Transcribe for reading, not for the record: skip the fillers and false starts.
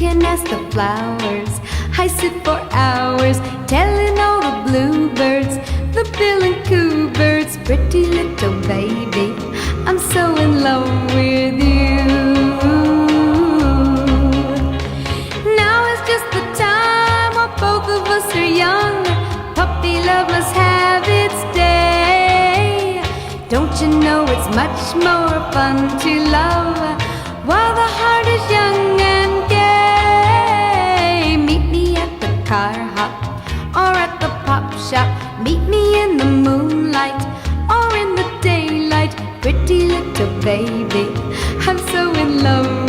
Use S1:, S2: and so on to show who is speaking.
S1: can ask the flowers. I sit for hours telling all the bluebirds, the bill and coo birds, pretty little baby, I'm so in love with you. Now is just the time while both of us are young. Puppy love must have its day. Don't you know it's much more fun to love while the heart is young and gay? Meet me at the car hop or at the pop shop. Meet me in the moonlight or in the daylight. Pretty little baby, I'm so in love